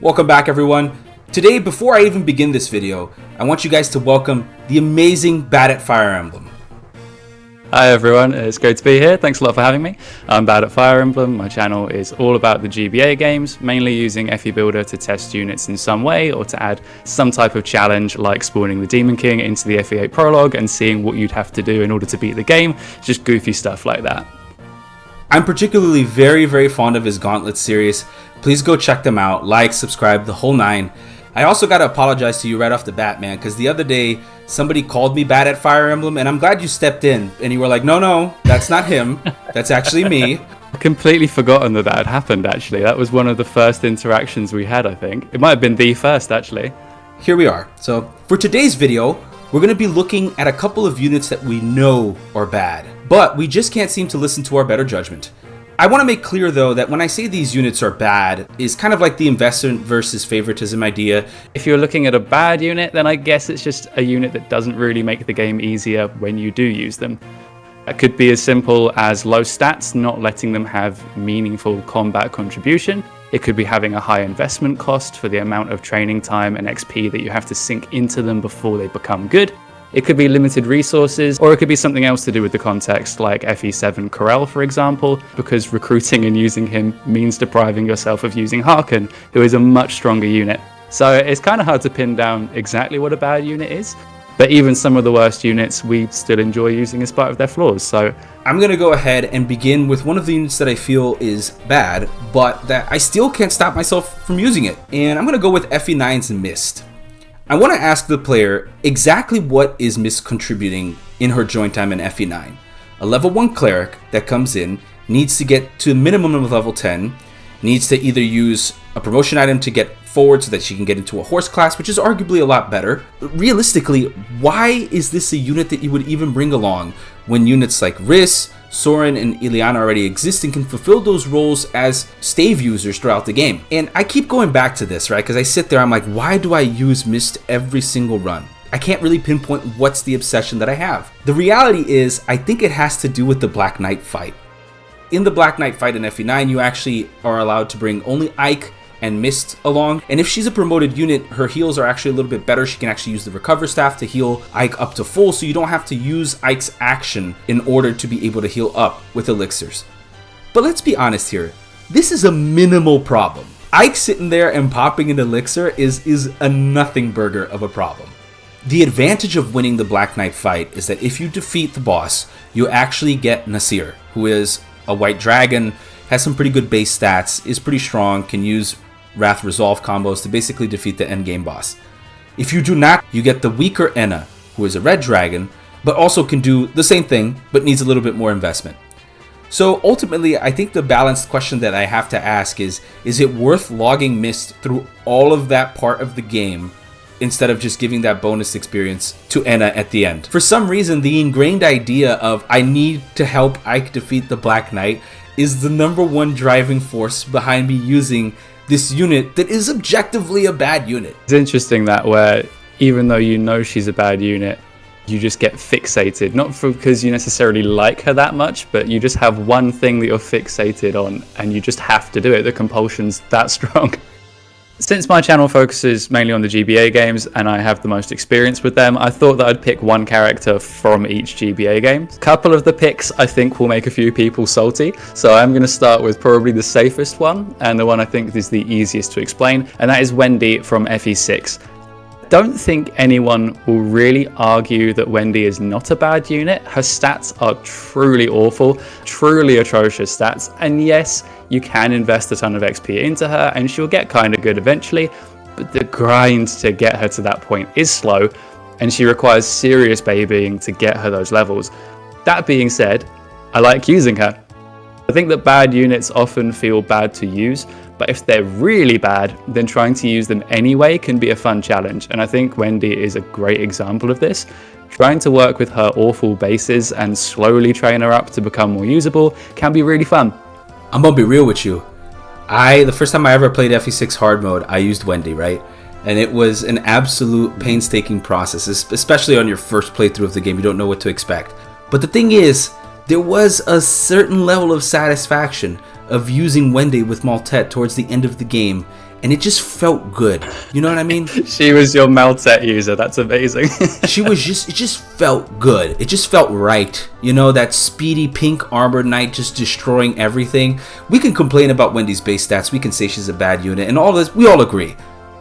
Welcome back, everyone. Today, before I even begin this video, I want you guys to welcome the amazing Bad at Fire Emblem. Hi everyone, it's great to be here. Thanks a lot for having me. I'm Bad at Fire Emblem. My channel is all about the GBA games, mainly using FE Builder to test units in some way or to add some type of challenge like spawning the Demon King into the FE8 prologue and seeing what you'd have to do in order to beat the game. Just goofy stuff like that. I'm particularly very fond of his Gauntlet series. Please go check them out, like, subscribe, the whole nine. I also gotta apologize to you right off the bat, man, because the other day somebody called me Bad at Fire Emblem, and I'm glad you stepped in and you were like, no, that's not him, that's actually me. I completely forgotten that had happened, actually. That was one of the first interactions we had, I think. It might have been the first, actually. Here we are. So for today's video, we're going to be looking at a couple of units that we know are bad, but we just can't seem to listen to our better judgment. I want to make clear, though, that when I say these units are bad, is kind of like the investment versus favoritism idea. If you're looking at a bad unit, then I guess it's just a unit that doesn't really make the game easier when you do use them. It could be as simple as low stats, not letting them have meaningful combat contribution. It could be having a high investment cost for the amount of training time and XP that you have to sink into them before they become good. It could be limited resources, or it could be something else to do with the context, like FE7 Corel, for example, because recruiting and using him means depriving yourself of using Harken, who is a much stronger unit. So it's kind of hard to pin down exactly what a bad unit is, but even some of the worst units we still enjoy using in spite of their flaws. So I'm going to go ahead and begin with one of the units that I feel is bad, but that I still can't stop myself from using it. And I'm going to go with FE9's Mist. I want to ask the player exactly what is Mist contributing in her join time in FE9. A level 1 cleric that comes in needs to get to a minimum of level 10, needs to either use a promotion item to get forward so that she can get into a horse class, which is arguably a lot better. Realistically, why is this a unit that you would even bring along when units like Riss, Soren, and Ileana already exist and can fulfill those roles as stave users throughout the game? And I keep going back to this, right? Because I sit there, I'm like, why do I use Mist every single run? I can't really pinpoint what's the obsession that I have. The reality is, I think it has to do with the Black Knight fight. In the Black Knight fight in FE9, you actually are allowed to bring only Ike and Mist along, and if she's a promoted unit, her heals are actually a little bit better. She can actually use the recover staff to heal Ike up to full, so you don't have to use Ike's action in order to be able to heal up with elixirs. But let's be honest here, this is a minimal problem. Ike sitting there and popping an elixir is a nothing burger of a problem. The advantage of winning the Black Knight fight is that if you defeat the boss, you actually get Nasir, who is a white dragon, has some pretty good base stats, is pretty strong, can use Wrath Resolve combos to basically defeat the endgame boss. If you do not, you get the weaker Enna, who is a red dragon, but also can do the same thing, but needs a little bit more investment. So ultimately, I think the balanced question that I have to ask is it worth logging Mist through all of that part of the game instead of just giving that bonus experience to Enna at the end? For some reason, the ingrained idea of I need to help Ike defeat the Black Knight is the #1 driving force behind me using this unit that is objectively a bad unit. It's interesting that where even though you know she's a bad unit, you just get fixated, not because you necessarily like her that much, but you just have one thing that you're fixated on and you just have to do it. The compulsion's that strong. Since my channel focuses mainly on the GBA games and I have the most experience with them, I thought that I'd pick one character from each GBA game. A couple of the picks I think will make a few people salty, so I'm going to start with probably the safest one and the one I think is the easiest to explain, and that is Wendy from FE6. Don't think anyone will really argue that Wendy is not a bad unit. Her stats are truly awful, truly atrocious stats, and yes, you can invest a ton of XP into her and she'll get kind of good eventually, but the grind to get her to that point is slow and she requires serious babying to get her those levels. That being said, I like using her. I think that bad units often feel bad to use, but if they're really bad, then trying to use them anyway can be a fun challenge, and I think Wendy is a great example of this. Trying to work with her awful bases and slowly train her up to become more usable can be really fun. I'm gonna be real with you. The first time I ever played FE6 hard mode, I used Wendy, right? And it was an absolute painstaking process, especially on your first playthrough of the game. You don't know what to expect. But the thing is, there was a certain level of satisfaction of using Wendy with Maltette towards the end of the game, and it just felt good. You know what I mean? She was your Maltette user. That's amazing. It just felt good. It just felt right. You know, that speedy pink armored knight just destroying everything. We can complain about Wendy's base stats. We can say she's a bad unit and all this. We all agree.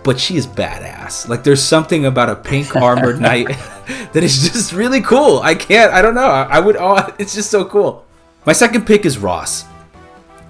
But she is badass. Like, there's something about a pink armored knight that is just really cool. I don't know. It's just so cool. My second pick is Ross.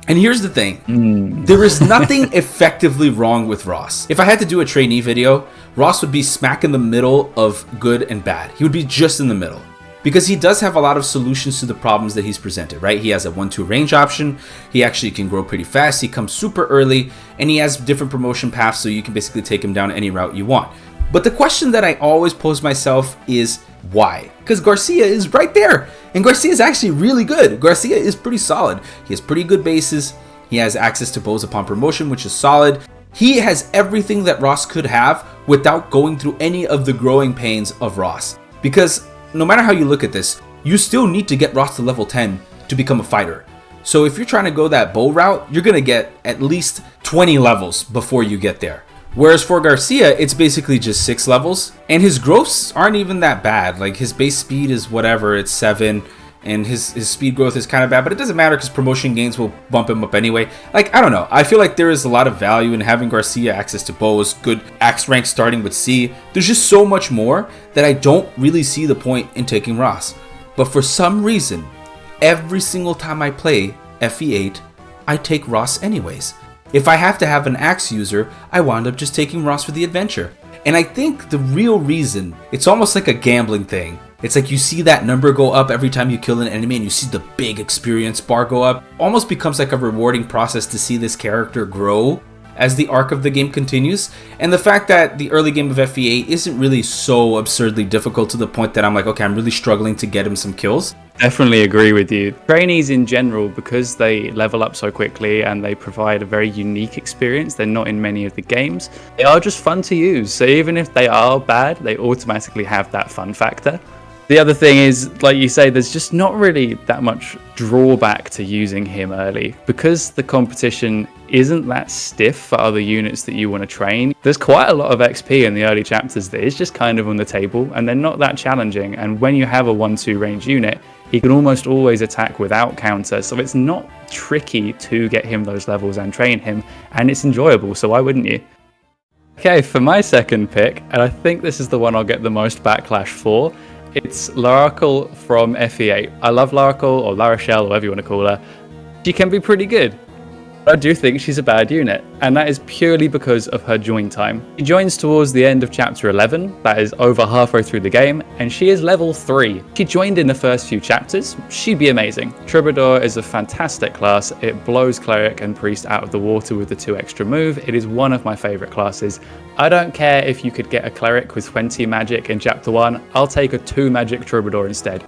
And here's the thing. There is nothing effectively wrong with Ross. If I had to do a trainee video, Ross would be smack in the middle of good and bad. He would be just in the middle. Because he does have a lot of solutions to the problems that he's presented, right? He has a 1-2 range option. He actually can grow pretty fast. He comes super early. And he has different promotion paths, so you can basically take him down any route you want. But the question that I always pose myself is why? Because Garcia is right there. And Garcia is actually really good. Garcia is pretty solid. He has pretty good bases. He has access to bows upon promotion, which is solid. He has everything that Ross could have without going through any of the growing pains of Ross. Because no matter how you look at this, you still need to get Ross to level 10 to become a fighter. So if you're trying to go that bow route, you're going to get at least 20 levels before you get there. Whereas for Garcia, it's basically just 6 levels, and his growths aren't even that bad. Like, his base speed is whatever, it's 7, and his speed growth is kind of bad, but it doesn't matter because promotion gains will bump him up anyway. Like, I don't know. I feel like there is a lot of value in having Garcia access to bows, good axe rank starting with C. There's just so much more that I don't really see the point in taking Ross. But for some reason, every single time I play FE8, I take Ross anyways. If I have to have an axe user, I wound up just taking Ross for the adventure. And I think the real reason, it's almost like a gambling thing. It's like you see that number go up every time you kill an enemy and you see the big experience bar go up. Almost becomes like a rewarding process to see this character grow as the arc of the game continues. And the fact that the early game of FE8 isn't really so absurdly difficult to the point that I'm like, okay, I'm really struggling to get him some kills. Definitely agree with you. Trainees in general, because they level up so quickly and they provide a very unique experience, they're not in many of the games, they are just fun to use. So even if they are bad, they automatically have that fun factor. The other thing is, like you say, there's just not really that much drawback to using him early. Because the competition isn't that stiff for other units that you want to train, there's quite a lot of XP in the early chapters that is just kind of on the table, and they're not that challenging. And when you have a 1-2 range unit, he can almost always attack without counter, so it's not tricky to get him those levels and train him, and it's enjoyable, so why wouldn't you? Okay, for my second pick, and I think this is the one I'll get the most backlash for, it's Larakel from FE8. I love Larakel, or Larachelle, or whatever you want to call her. She can be pretty good. I do think she's a bad unit, and that is purely because of her join time. She joins towards the end of chapter 11, that is over halfway through the game, and she is level 3. She joined in the first few chapters, she'd be amazing. Troubadour is a fantastic class, it blows cleric and priest out of the water with the 2 extra move. It is one of my favourite classes. I don't care if you could get a cleric with 20 magic in chapter 1, I'll take a 2 magic Troubadour instead.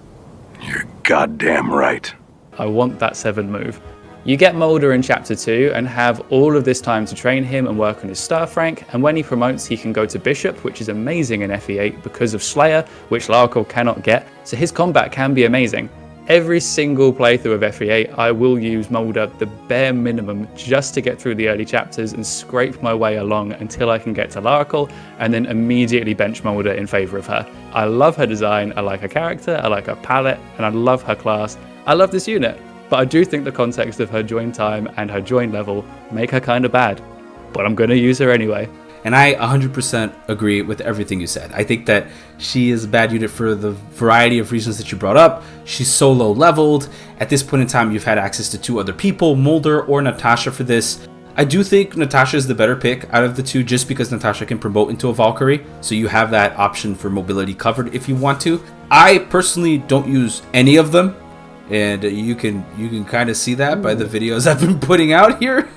You're goddamn right. I want that 7 move. You get Mulder in chapter 2 and have all of this time to train him and work on his staff rank, and when he promotes he can go to Bishop, which is amazing in FE8 because of Slayer, which Larakel cannot get, so his combat can be amazing. Every single playthrough of FE8 I will use Mulder the bare minimum just to get through the early chapters and scrape my way along until I can get to Larakel, and then immediately bench Mulder in favour of her. I love her design, I like her character, I like her palette, and I love her class. I love this unit. But I do think the context of her join time and her join level make her kind of bad. But I'm going to use her anyway. And I 100% agree with everything you said. I think that she is a bad unit for the variety of reasons that you brought up. She's so low leveled. At this point in time, you've had access to 2 other people, Mulder or Natasha for this. I do think Natasha is the better pick out of the 2 just because Natasha can promote into a Valkyrie. So you have that option for mobility covered if you want to. I personally don't use any of them. And you can kind of see that by the videos I've been putting out here.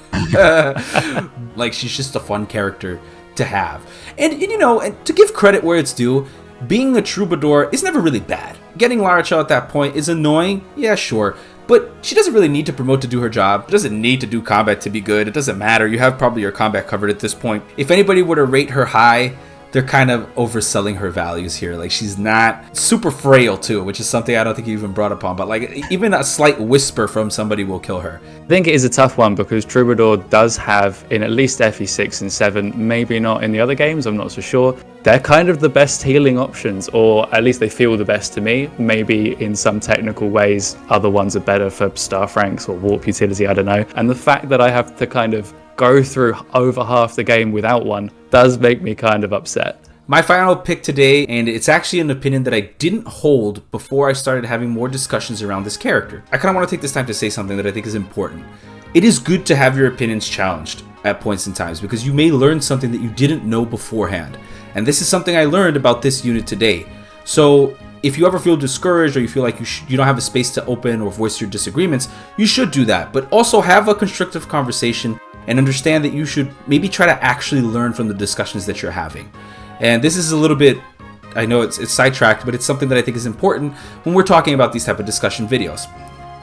Like, she's just a fun character to have. And you know, and to give credit where it's due, being a Troubadour is never really bad. Getting Larachelle at that point is annoying, yeah, sure. But she doesn't really need to promote to do her job. She doesn't need to do combat to be good. It doesn't matter. You have probably your combat covered at this point. If anybody were to rate her high they're kind of overselling her values here. Like, she's not super frail too, which is something I don't think you even brought upon. But like, even a slight whisper from somebody will kill her. I think it is a tough one because Troubadour does have, in at least FE6 and 7, maybe not in the other games, I'm not so sure, they're kind of the best healing options, or at least they feel the best to me. Maybe in some technical ways, other ones are better for staff ranks or warp utility, I don't know. And the fact that I have to kind of go through over half the game without one does make me kind of upset. My final pick today, and it's actually an opinion that I didn't hold before I started having more discussions around this character. I kind of want to take this time to say something that I think is important. It is good to have your opinions challenged at points in times because you may learn something that you didn't know beforehand. And this is something I learned about this unit today. So if you ever feel discouraged or you feel like you don't have a space to open or voice your disagreements, you should do that. But also have a constructive conversation and understand that you should maybe try to actually learn from the discussions that you're having. And this is a little bit, I know it's sidetracked, but it's something that I think is important when we're talking about these type of discussion videos.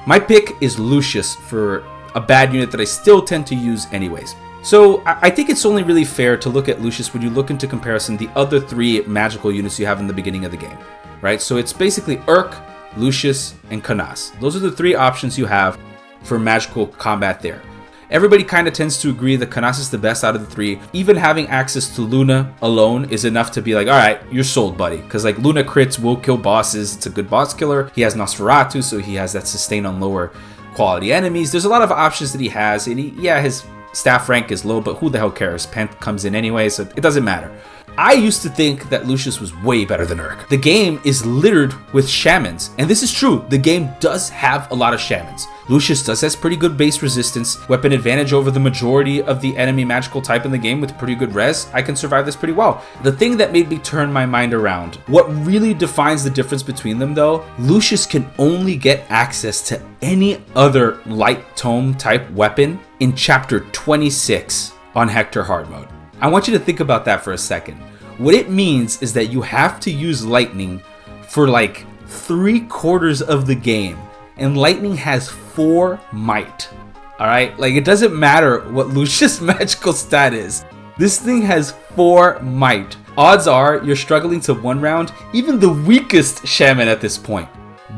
My pick is Lucius for a bad unit that I still tend to use anyways. So I think it's only really fair to look at Lucius when you look into comparison the other 3 magical units you have in the beginning of the game, right? So it's basically Urk, Lucius, and Canas. Those are the 3 options you have for magical combat there. Everybody kind of tends to agree that Canas is the best out of the 3. Even having access to Luna alone is enough to be like, all right, you're sold, buddy. Because like Luna crits will kill bosses. It's a good boss killer. He has Nosferatu, so he has that sustain on lower quality enemies. There's a lot of options that he has. And his staff rank is low, but who the hell cares? Pent comes in anyway, so it doesn't matter. I used to think that Lucius was way better than Urk. The game is littered with shamans, and this is true. The game does have a lot of shamans. Lucius does has pretty good base resistance, weapon advantage over the majority of the enemy magical type in the game with pretty good res. I can survive this pretty well. The thing that made me turn my mind around, what really defines the difference between them though, Lucius can only get access to any other light tome type weapon in chapter 26 on Hector hard mode. I want you to think about that for a second. What it means is that you have to use lightning for like 3/4 of the game, and lightning has 4 might. Alright, like it doesn't matter what Lucius' magical stat is. This thing has 4 might. Odds are you're struggling to 1 round even the weakest shaman at this point.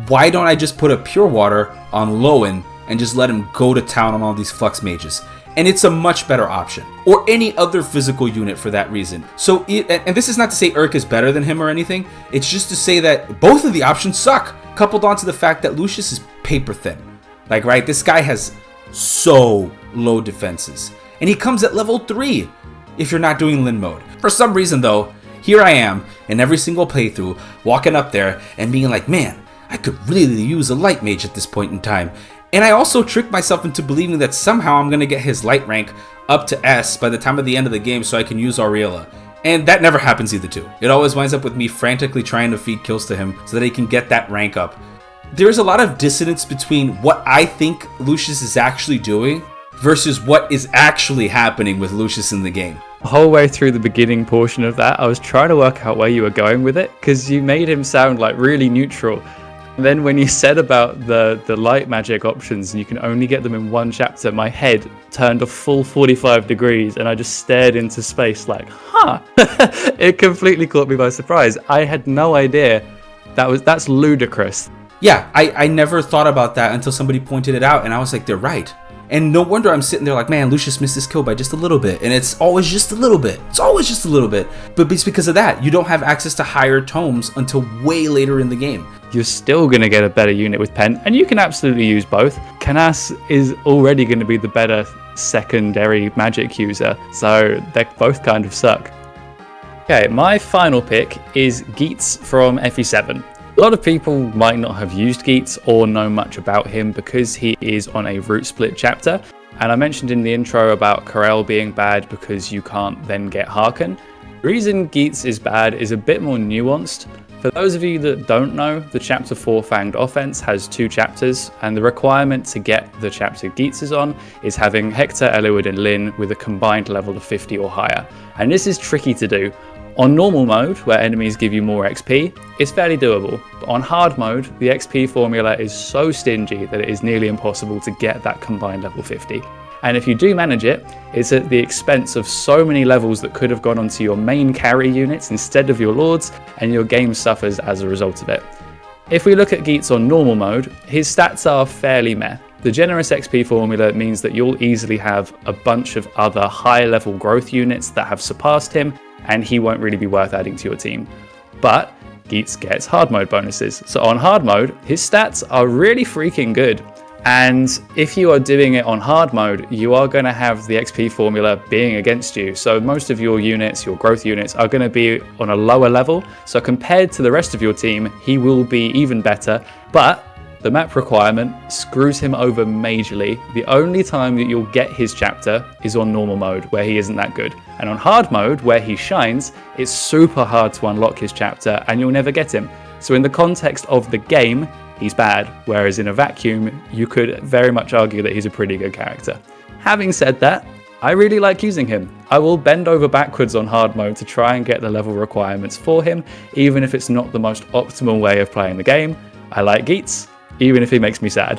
Why don't I just put a pure water on Lowen and just let him go to town on all these flux mages? And it's a much better option, or any other physical unit for that reason. So, and this is not to say Urk is better than him or anything, it's just to say that both of the options suck, coupled onto the fact that Lucius is paper thin. Like, right, this guy has so low defenses, and he comes at level 3 if you're not doing Lin mode. For some reason though, here I am in every single playthrough, walking up there and being like, man, I could really use a light mage at this point in time. And I also tricked myself into believing that somehow I'm going to get his light rank up to S by the time of the end of the game so I can use Aureola. And that never happens either too. It always winds up with me frantically trying to feed kills to him so that he can get that rank up. There's a lot of dissonance between what I think Lucius is actually doing versus what is actually happening with Lucius in the game. The whole way through the beginning portion of that, I was trying to work out where you were going with it because you made him sound like really neutral. And then when you said about the light magic options and you can only get them in 1 chapter, my head turned a full 45 degrees and I just stared into space like, huh. It completely caught me by surprise. I had no idea. That's ludicrous. Yeah, I never thought about that until somebody pointed it out and I was like, they're right. And no wonder I'm sitting there like, man, Lucius missed his kill by just a little bit. And it's always just a little bit. It's always just a little bit. But it's because of that. You don't have access to higher tomes until way later in the game. You're still going to get a better unit with Pen, and you can absolutely use both. Canas is already going to be the better secondary magic user, so they both kind of suck. Okay, my final pick is Geitz from FE7. A lot of people might not have used Geitz or know much about him because he is on a route split chapter, and I mentioned in the intro about Corel being bad because you can't then get Harken. The reason Geitz is bad is a bit more nuanced. For those of you that don't know, the Chapter 4 Fanged Offense has 2 chapters, and the requirement to get the chapter Geitz is on is having Hector, Eliwood, and Lyn with a combined level of 50 or higher. And this is tricky to do. On normal mode, where enemies give you more XP, it's fairly doable. But on hard mode, the XP formula is so stingy that it is nearly impossible to get that combined level 50. And if you do manage it, it's at the expense of so many levels that could have gone onto your main carry units instead of your lords, and your game suffers as a result of it. If we look at Geitz on normal mode, his stats are fairly meh. The generous XP formula means that you'll easily have a bunch of other high level growth units that have surpassed him, and he won't really be worth adding to your team. But Geitz gets hard mode bonuses. So on hard mode, his stats are really freaking good. And if you are doing it on hard mode, you are going to have the XP formula being against you. So most of your units, your growth units, are going to be on a lower level. So compared to the rest of your team, he will be even better. But the map requirement screws him over majorly. The only time that you'll get his chapter is on normal mode, where he isn't that good. And on hard mode, where he shines, it's super hard to unlock his chapter and you'll never get him. So in the context of the game, he's bad, whereas in a vacuum, you could very much argue that he's a pretty good character. Having said that, I really like using him. I will bend over backwards on hard mode to try and get the level requirements for him, even if it's not the most optimal way of playing the game. I like Geitz, even if he makes me sad.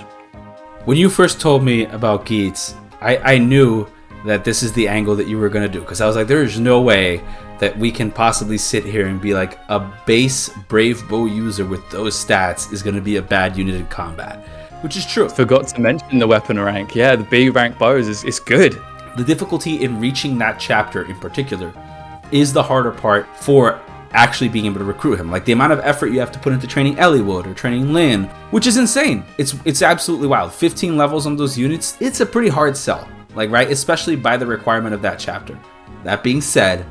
When you first told me about Geitz, I knew that this is the angle that you were going to do, because I was like, there is no way that we can possibly sit here and be like, a base Brave Bow user with those stats is going to be a bad unit in combat, which is true. Forgot to mention the weapon rank. Yeah, the B rank bows is good. The difficulty in reaching that chapter in particular is the harder part for actually being able to recruit him. Like the amount of effort you have to put into training WoD or training Lyn, which is insane. It's absolutely wild. 15 levels on those units, it's a pretty hard sell. Like, right? Especially by the requirement of that chapter. That being said,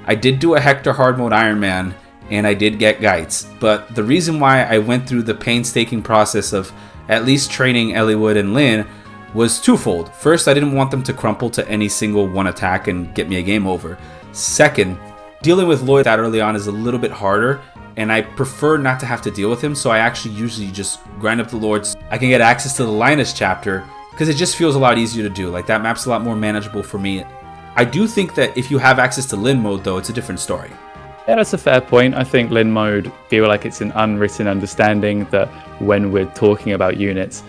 I did do a Hector hard mode Iron Man, and I did get Geitz. But the reason why I went through the painstaking process of at least training WoD and Lyn was twofold. First, I didn't want them to crumple to any single one attack and get me a game over. Second, dealing with Lloyd that early on is a little bit harder, and I prefer not to have to deal with him, so I actually usually just grind up the Lords. I can get access to the Linus chapter, because it just feels a lot easier to do. Like, that map's a lot more manageable for me. I do think that if you have access to Lyn mode, though, it's a different story. Yeah, that's a fair point. I think Lyn mode, feel like it's an unwritten understanding that when we're talking about units,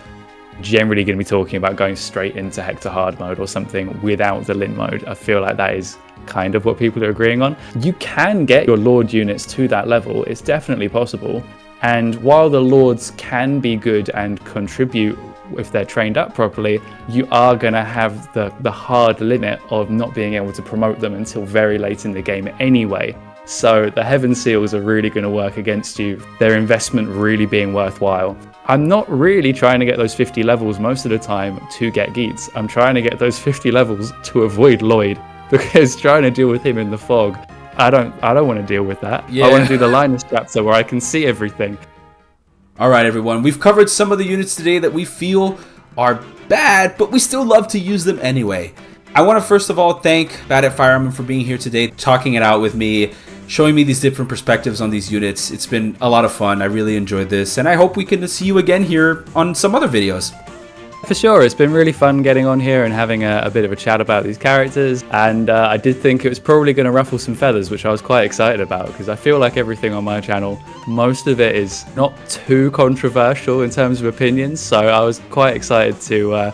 generally going to be talking about going straight into Hector hard mode or something without the Lyn mode. I feel like that is kind of what people are agreeing on. You can get your Lord units to that level. It's definitely possible. And while the Lords can be good and contribute if they're trained up properly, you are going to have the hard limit of not being able to promote them until very late in the game anyway. So the Heaven Seals are really going to work against you, their investment really being worthwhile. I'm not really trying to get those 50 levels most of the time to get Geitz. I'm trying to get those 50 levels to avoid Lloyd, because trying to deal with him in the fog, I don't want to deal with that. Yeah. I want to do the Linus chapter where I can see everything. Alright everyone, we've covered some of the units today that we feel are bad, but we still love to use them anyway. I want to first of all thank At Fire Emblem for being here today, talking it out with me, showing me these different perspectives on these units. It's been a lot of fun. I really enjoyed this, and I hope we can see you again here on some other videos. For sure, it's been really fun getting on here and having a bit of a chat about these characters, and I did think it was probably going to ruffle some feathers, which I was quite excited about, because I feel like everything on my channel, most of it is not too controversial in terms of opinions, so I was quite excited to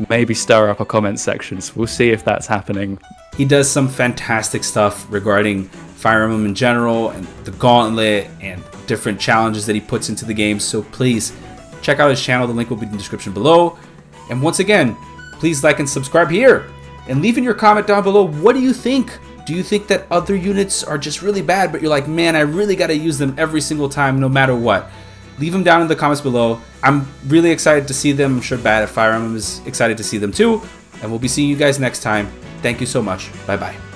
maybe stir up a comment section, so we'll see if that's happening. He does some fantastic stuff regarding Fire Emblem in general, and the Gauntlet, and different challenges that he puts into the game, so please check out his channel. The link will be in the description below. And once again, please like and subscribe here. And leave in your comment down below, what do you think? Do you think that other units are just really bad, but you're like, man, I really got to use them every single time, no matter what? Leave them down in the comments below. I'm really excited to see them. I'm sure At Fire Emblem is excited to see them too. And we'll be seeing you guys next time. Thank you so much. Bye-bye.